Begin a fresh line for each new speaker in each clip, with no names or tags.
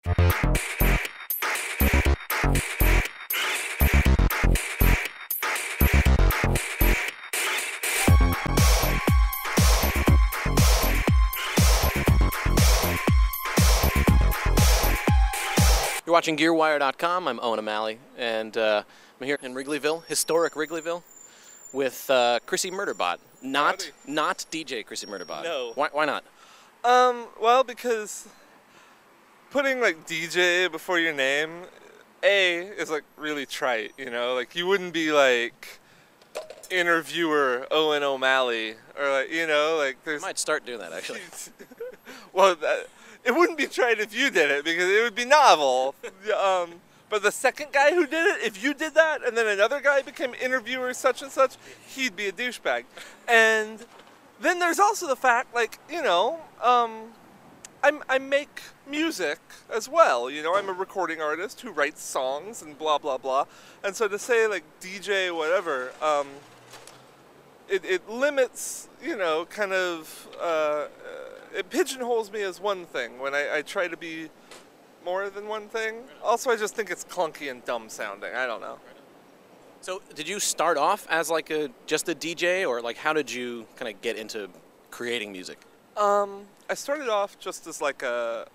You're watching GearWire.com. I'm Owen O'Malley, and I'm here in Wrigleyville, historic Wrigleyville, with Chrissy Murderbot. Not DJ Chrissy Murderbot.
No.
Why not?
Well, because putting like DJ before your name, is like really trite, you know? Like you wouldn't be like interviewer Owen O'Malley, or like, you know, like there's...
I might start doing that, actually.
Well, it wouldn't be trite if you did it, because it would be novel. But the second guy who did it, if you did that, and then another guy became interviewer such and such, he'd be a douchebag. And then there's also the fact, like, you know, I make music as well. You know, I'm a recording artist who writes songs and blah, blah, blah. And so to say, like, DJ, whatever, it limits, you know, kind of, it pigeonholes me as one thing when I try to be more than one thing. Also, I just think it's clunky and dumb sounding. I don't know.
So, did you start off as like just a DJ, or like how did you kind of get into creating music?
I started off just as like a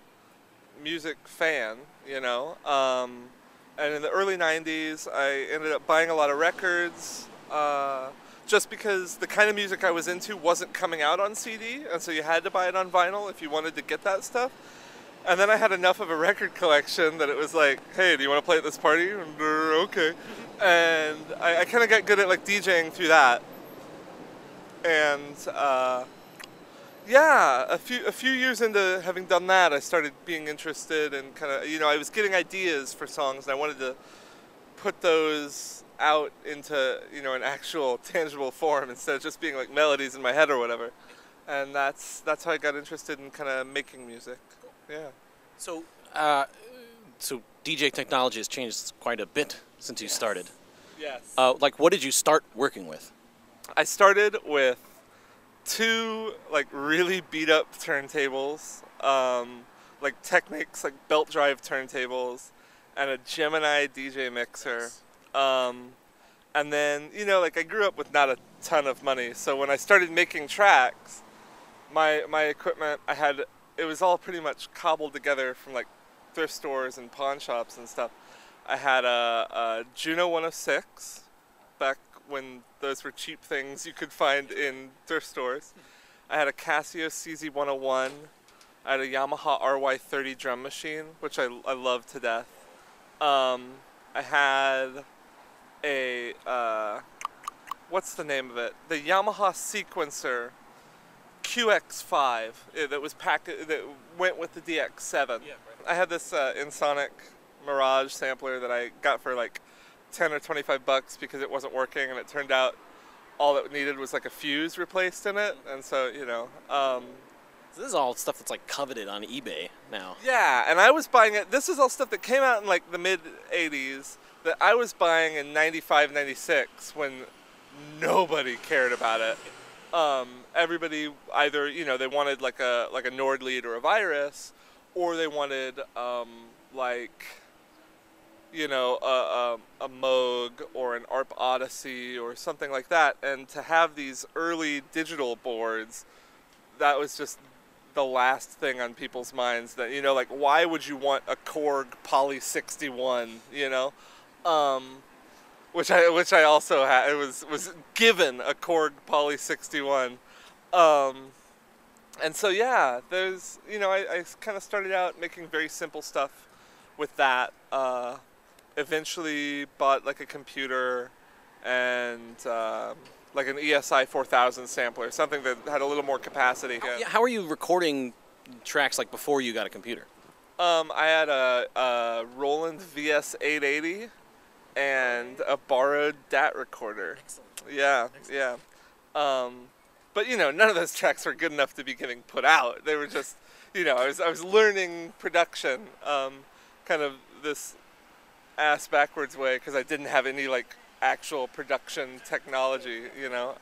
music fan, you know. And in the early 90s, I ended up buying a lot of records, just because the kind of music I was into wasn't coming out on CD, and so you had to buy it on vinyl if you wanted to get that stuff. And then I had enough of a record collection that it was like, hey, do you want to play at this party? And, okay. And I kind of got good at like DJing through that. And yeah, a few years into having done that, I started being interested in kind of, you know, I was getting ideas for songs, and I wanted to put those out into, you know, an actual tangible form instead of just being like melodies in my head or whatever. And that's how I got interested in kind of making music. Yeah.
So, so DJ technology has changed quite a bit since you started.
Yes.
Like, what did you start working with?
I started with 2 like really beat up turntables, like Technics, like belt drive turntables, and a Gemini DJ mixer. And then, you know, like I grew up with not a ton of money, so when I started making tracks, my equipment, it was all pretty much cobbled together from like thrift stores and pawn shops and stuff. I had a Juno 106, back when those were cheap things you could find in thrift stores. I had a Casio CZ101. I had a Yamaha RY30 drum machine, which I love to death. I had a, what's the name of it? The Yamaha Sequencer QX5 that went with the DX7. Yeah, right. I had this Insonic Mirage sampler that I got for like 10 or 25 bucks because it wasn't working, and it turned out all it needed was like a fuse replaced in it, and so, you know. So
this is all stuff that's like coveted on eBay now.
Yeah, and I was buying it. This is all stuff that came out in like the mid 80s that I was buying in 95, 96 when nobody cared about it. Everybody either, you know, they wanted like a Nord lead or a Virus, or they wanted like, you know, a Moog or an ARP Odyssey or something like that. And to have these early digital boards, that was just the last thing on people's minds. That, you know, like, why would you want a Korg Poly 61, you know? Which I also had. It was given a Korg Poly 61. And so, yeah, there's, you know, I kind of started out making very simple stuff with that. Eventually bought like a computer and like an ESI 4000 sampler, something that had a little more capacity.
How are you recording tracks like before you got a computer?
I had a Roland VS880 and a borrowed DAT recorder.
Excellent.
Yeah, excellent. Yeah. But, you know, none of those tracks were good enough to be getting put out. They were just, you know, I was learning production, kind of this ass backwards way, because I didn't have any like actual production technology, you know.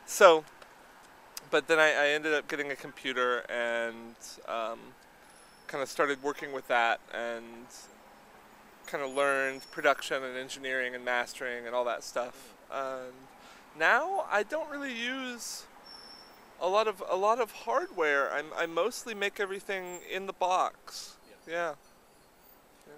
So, but then I ended up getting a computer and kind of started working with that and kind of learned production and engineering and mastering and all that stuff. And now I don't really use a lot of hardware. I mostly make everything in the box. Yeah.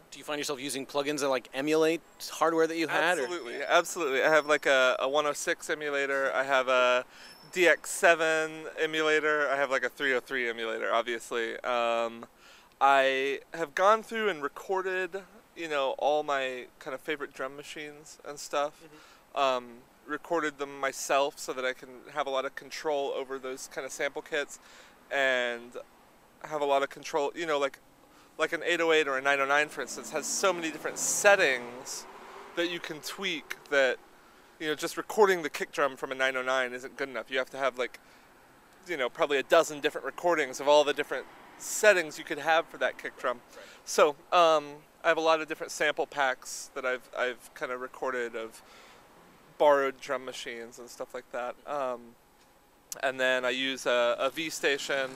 Do you find yourself using plugins that like emulate hardware that you had?
Absolutely, absolutely. I have like a 106 emulator. I have a DX7 emulator. I have like a 303 emulator, obviously. I have gone through and recorded, you know, all my kind of favorite drum machines and stuff. Recorded them myself so that I can have a lot of control over those kind of sample kits and have a lot of control, you know, like an 808 or a 909, for instance, has so many different settings that you can tweak that, you know, just recording the kick drum from a 909 isn't good enough. You have to have, like, you know, probably a dozen different recordings of all the different settings you could have for that kick drum. Right. So I have a lot of different sample packs that I've kind of recorded of borrowed drum machines and stuff like that. And then I use a V station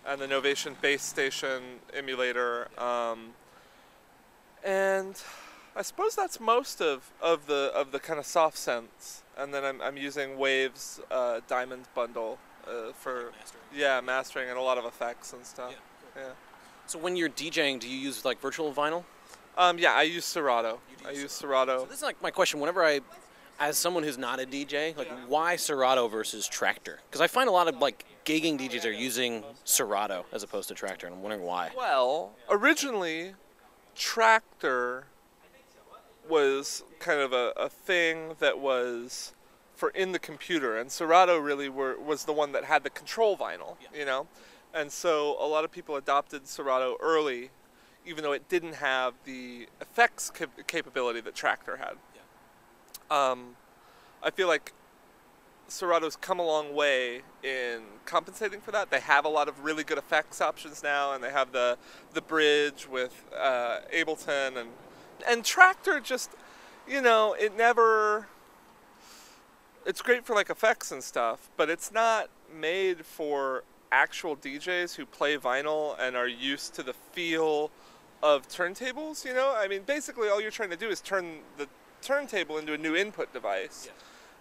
and the Novation Bass Station emulator, and I suppose that's most of the kind of soft synths. And then I'm using Wave's Diamond bundle for mastering and a lot of effects and stuff. Yeah, cool.
So when you're DJing, do you use like virtual vinyl?
Yeah, I use Serato. I use Serato.
So this is like my question. Whenever as someone who's not a DJ, like why Serato versus Traktor? Because I find a lot of like gigging DJs are using Serato as opposed to Traktor, and I'm wondering why.
Well, originally, Traktor was kind of a thing that was for in the computer, and Serato really was the one that had the control vinyl, you know? And so a lot of people adopted Serato early, even though it didn't have the effects capability that Traktor had. I feel like Serato's come a long way in compensating for that. They have a lot of really good effects options now, and they have the bridge with Ableton, and Traktor just, you know, it's great for like effects and stuff, but it's not made for actual DJs who play vinyl and are used to the feel of turntables, you know? I mean, basically all you're trying to do is turn the turntable into a new input device.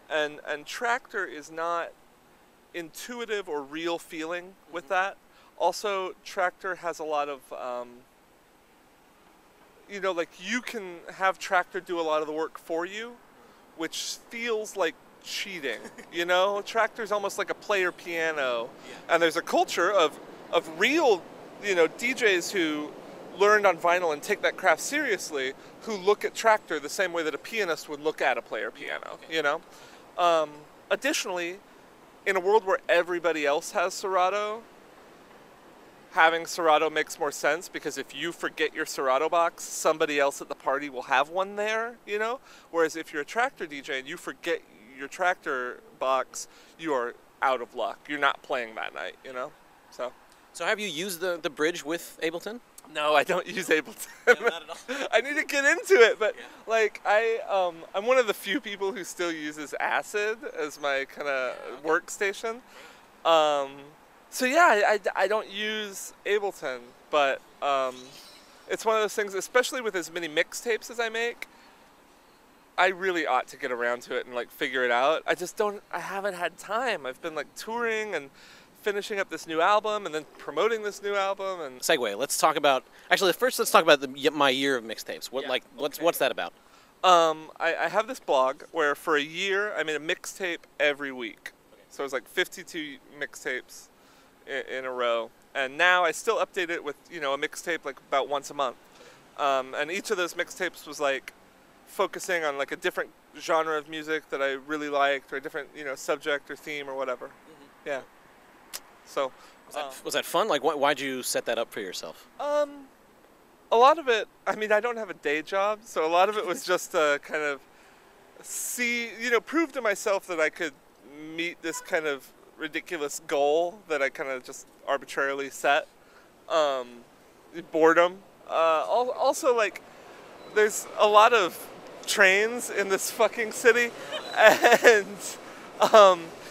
And Traktor is not intuitive or real feeling with that. Also, Traktor has a lot of, you know, like you can have Traktor do a lot of the work for you, which feels like cheating, you know? Traktor's almost like a player piano. And there's a culture of real, you know, DJs who learned on vinyl and take that craft seriously, who look at Traktor the same way that a pianist would look at a player piano, you know? Additionally, in a world where everybody else has Serato, having Serato makes more sense, because if you forget your Serato box, somebody else at the party will have one there, you know? Whereas if you're a Traktor DJ and you forget your Traktor box, you are out of luck. You're not playing that night, you know? So
have you used the bridge with Ableton?
No, I don't use Ableton.
No, not at all.
I need to get into it, but like I'm one of the few people who still uses Acid as my kind of workstation. So yeah, I don't use Ableton, but it's one of those things, especially with as many mixtapes as I make, I really ought to get around to it and like figure it out. I haven't had time. I've been like touring and finishing up this new album and then promoting this new album. And
segue. Let's talk about, actually first let's talk about my year of mixtapes. What's that about?
I have this blog where for a year I made a mixtape every week. So it was like 52 mixtapes in a row. And now I still update it with, you know, a mixtape like about once a month. And each of those mixtapes was like focusing on like a different genre of music that I really liked, or a different, you know, subject or theme or whatever. Yeah. So
was that fun? Like, why'd you set that up for yourself?
A lot of it, I mean, I don't have a day job, so a lot of it was just to kind of prove to myself that I could meet this kind of ridiculous goal that I kind of just arbitrarily set. Boredom. Also, like, there's a lot of trains in this fucking city, and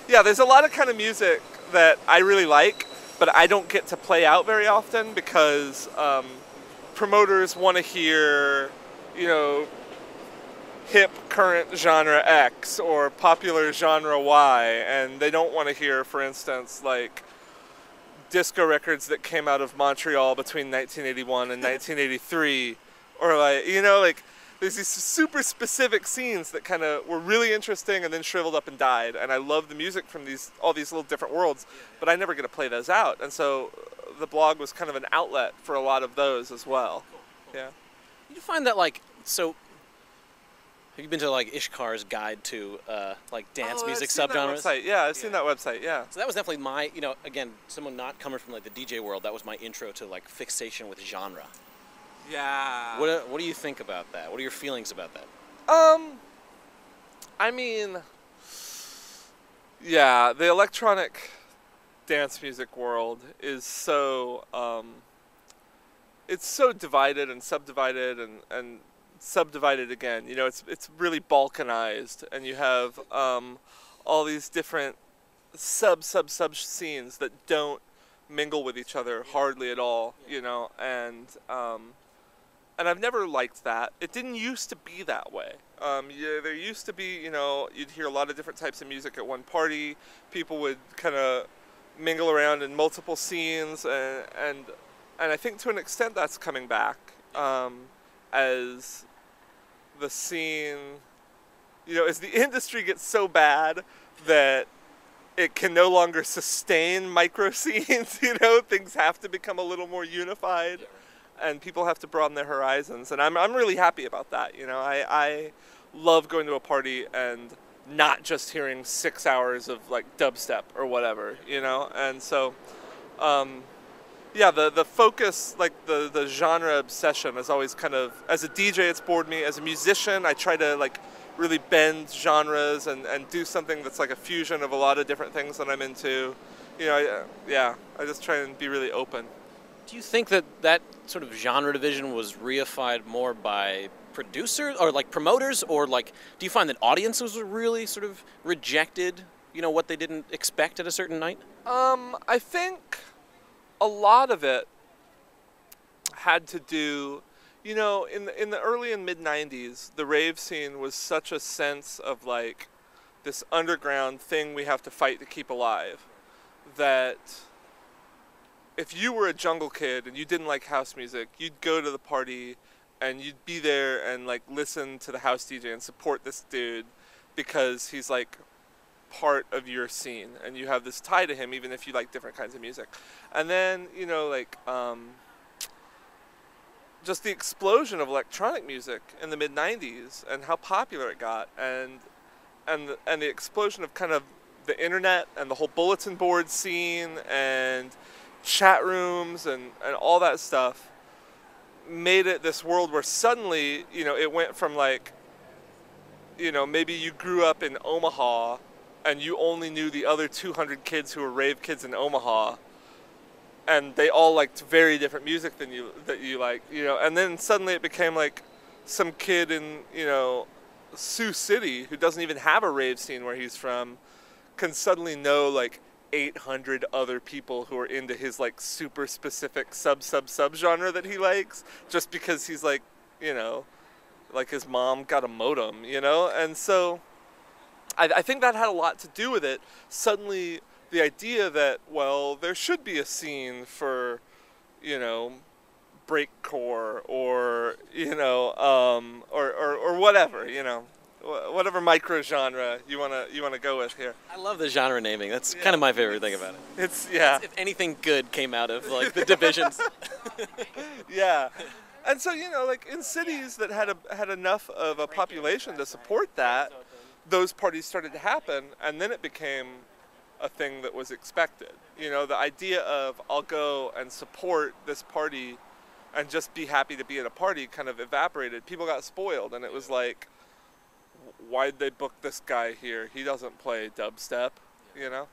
yeah, there's a lot of kind of music that I really like, but I don't get to play out very often because promoters want to hear, you know, hip current genre X or popular genre Y, and they don't want to hear, for instance, like disco records that came out of Montreal between 1981 and 1983, or like, you know, like there's these super specific scenes that kind of were really interesting and then shriveled up and died, and I love the music from all these little different worlds, but I never get to play those out, and so the blog was kind of an outlet for a lot of those as well. Yeah.
You find that, like, so have you been to like Ishkar's guide to like dance music subgenres?
Yeah, I've seen that website. Yeah.
So that was definitely my, you know, again, someone not coming from like the DJ world, that was my intro to like fixation with genre.
Yeah.
What do you think about that? What are your feelings about that?
I mean, yeah, the electronic dance music world is so it's so divided and subdivided and subdivided again. You know, it's really balkanized, and you have all these different sub scenes that don't mingle with each other hardly at all. You know, and I've never liked that. It didn't used to be that way. Yeah, there used to be, you know, you'd hear a lot of different types of music at one party. People would kind of mingle around in multiple scenes, and I think to an extent that's coming back as the scene, you know, as the industry gets so bad that it can no longer sustain micro scenes, you know, things have to become a little more unified, and people have to broaden their horizons, and I'm really happy about that. You know, I love going to a party and not just hearing 6 hours of like dubstep or whatever, you know, and so yeah, the focus, like the genre obsession is always kind of, as a DJ it's bored me. As a musician I try to like really bend genres and do something that's like a fusion of a lot of different things that I'm into. You know, I just try and be really open.
Do you think that that sort of genre division was reified more by producers or like promoters, or like do you find that audiences were really sort of rejected, you know, what they didn't expect at a certain night?
I think a lot of it had to do, you know, in the early and mid 90s, the rave scene was such a sense of like this underground thing we have to fight to keep alive, that if you were a jungle kid and you didn't like house music, you'd go to the party and you'd be there and like listen to the house DJ and support this dude because he's like part of your scene and you have this tie to him even if you like different kinds of music. And then, you know, like just the explosion of electronic music in the mid 90s and how popular it got, and the explosion of kind of the internet and the whole bulletin board scene and chat rooms and all that stuff made it this world where suddenly, you know, it went from like, you know, maybe you grew up in Omaha and you only knew the other 200 kids who were rave kids in Omaha, and they all liked very different music than you like, you know, and then suddenly it became like some kid in, you know, Sioux City who doesn't even have a rave scene where he's from can suddenly know like 800 other people who are into his like super specific sub genre that he likes, just because he's like, you know, like his mom got a modem, you know. And so I think that had a lot to do with it. Suddenly the idea that, well, there should be a scene for, you know, breakcore or, you know, or whatever, you know, whatever micro genre you wanna go with here.
I love the genre naming. That's kind of my favorite thing about it.
It's if
anything good came out of like the divisions.
Yeah. And so, you know, like in cities that had enough of a population to support that, those parties started to happen, and then it became a thing that was expected. You know, the idea of I'll go and support this party and just be happy to be at a party kind of evaporated. People got spoiled, and it was like, why'd they book this guy here? He doesn't play dubstep, you know?